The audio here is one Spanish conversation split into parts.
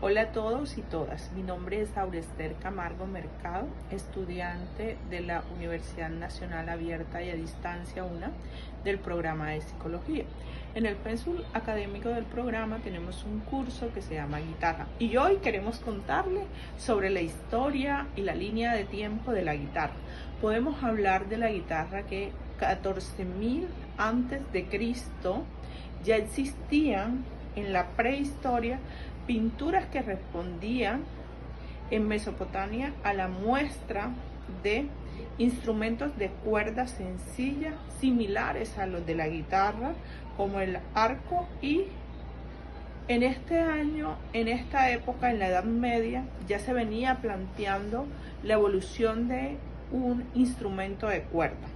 Hola a todos y todas, mi nombre es Aurester Camargo Mercado, estudiante de la Universidad Nacional Abierta y a Distancia UNA del programa de Psicología. En el pensum académico del programa tenemos un curso que se llama Guitarra y hoy queremos contarle sobre la historia y la línea de tiempo de la guitarra. Podemos hablar de la guitarra que 14.000 antes de Cristo ya existían en la prehistoria pinturas que respondían en Mesopotamia a la muestra de instrumentos de cuerda sencilla similares a los de la guitarra, como el arco, y en esta época, en la Edad Media, ya se venía planteando la evolución de un instrumento de cuerda,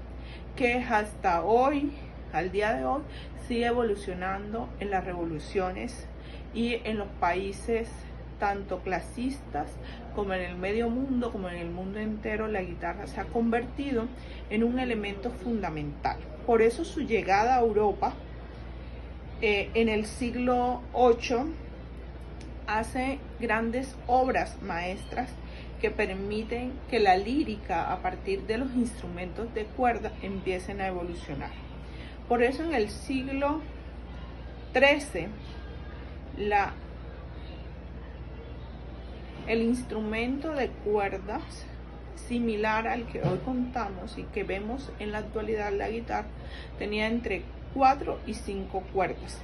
que hasta hoy, al día de hoy, sigue evolucionando en las revoluciones y en los países tanto clasistas como en el medio mundo, como en el mundo entero. La guitarra se ha convertido en un elemento fundamental. Por eso su llegada a Europa en el siglo VIII hace grandes obras maestras que permiten que la lírica, a partir de los instrumentos de cuerda, empiecen a evolucionar. Por eso en el siglo XIII el instrumento de cuerdas similar al que hoy contamos y que vemos en la actualidad, la guitarra, tenía entre 4 y 5 cuerdas,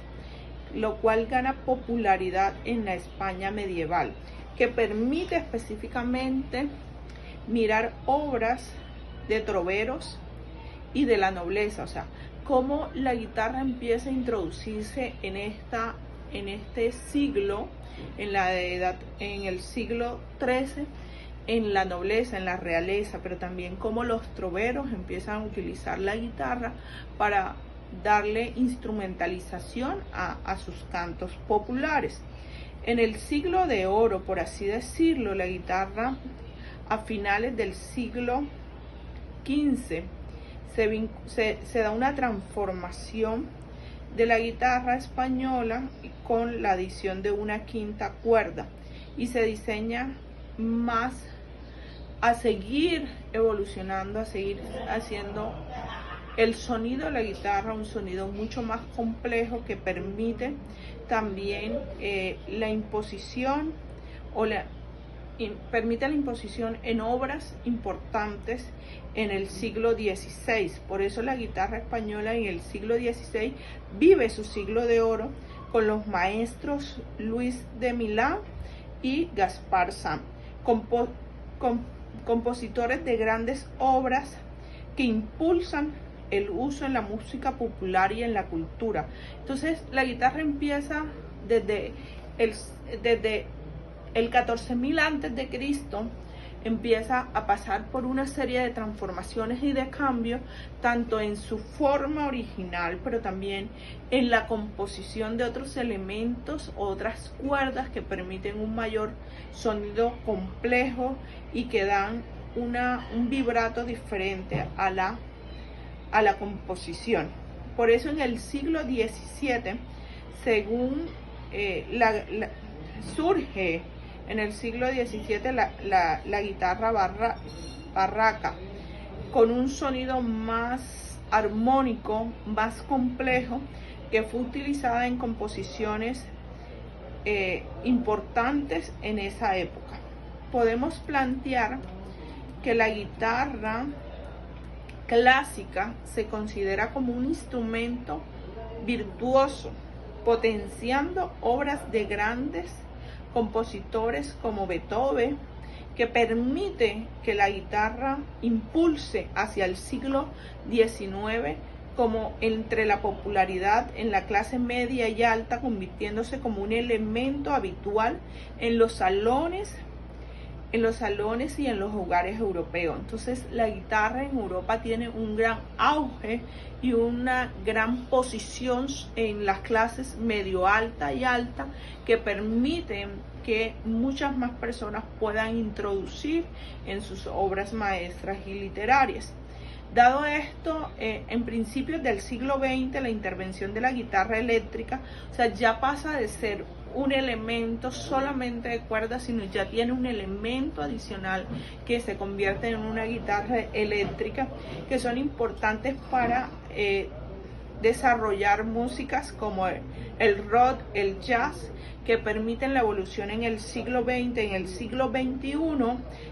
lo cual gana popularidad en la España medieval, que permite específicamente mirar obras de troveros y de la nobleza, o sea, cómo la guitarra empieza a introducirse en este siglo, en el siglo XIII, en la nobleza, en la realeza, pero también cómo los troveros empiezan a utilizar la guitarra para darle instrumentalización a sus cantos populares. En el siglo de oro, por así decirlo, la guitarra a finales del siglo XV se da una transformación de la guitarra española con la adición de una quinta cuerda y se diseña más a seguir evolucionando, a seguir haciendo el sonido de la guitarra un sonido mucho más complejo, que permite también la imposición en obras importantes en el siglo XVI. Por eso la guitarra española en el siglo XVI vive su siglo de oro con los maestros Luis de Milán y Gaspar Sanz, compositores de grandes obras que impulsan el uso en la música popular y en la cultura. Entonces la guitarra empieza desde el 14.000 antes de Cristo, empieza a pasar por una serie de transformaciones y de cambios, tanto en su forma original, pero también en la composición de otros elementos, otras cuerdas que permiten un mayor sonido complejo y que dan un vibrato diferente a la composición. Por eso en el siglo XVII, según surge en el siglo XVII la guitarra barraca, con un sonido más armónico, más complejo, que fue utilizada en composiciones importantes en esa época. Podemos plantear que la guitarra clásica se considera como un instrumento virtuoso, potenciando obras de grandes compositores como Beethoven, que permite que la guitarra impulse hacia el siglo XIX como entre la popularidad en la clase media y alta, convirtiéndose como un elemento habitual en los salones y en los hogares europeos. Entonces la guitarra en Europa tiene un gran auge y una gran posición en las clases medio alta y alta, que permiten que muchas más personas puedan introducir en sus obras maestras y literarias. Dado esto, en principios del siglo XX, la intervención de la guitarra eléctrica, o sea, ya pasa de ser un elemento solamente de cuerdas, sino ya tiene un elemento adicional que se convierte en una guitarra eléctrica, que son importantes para desarrollar músicas como el rock, el jazz, que permiten la evolución en el siglo XX. En el siglo XXI,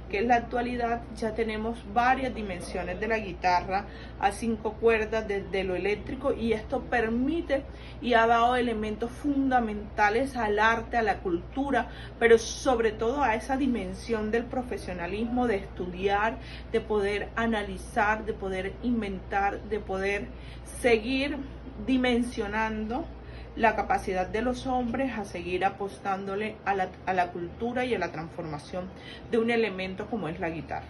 que es la actualidad, ya tenemos varias dimensiones de la guitarra a 5 cuerdas desde lo eléctrico, y esto permite y ha dado elementos fundamentales al arte, a la cultura, pero sobre todo a esa dimensión del profesionalismo, de estudiar, de poder analizar, de poder inventar, de poder seguir dimensionando la capacidad de los hombres a seguir apostándole a la cultura y a la transformación de un elemento como es la guitarra.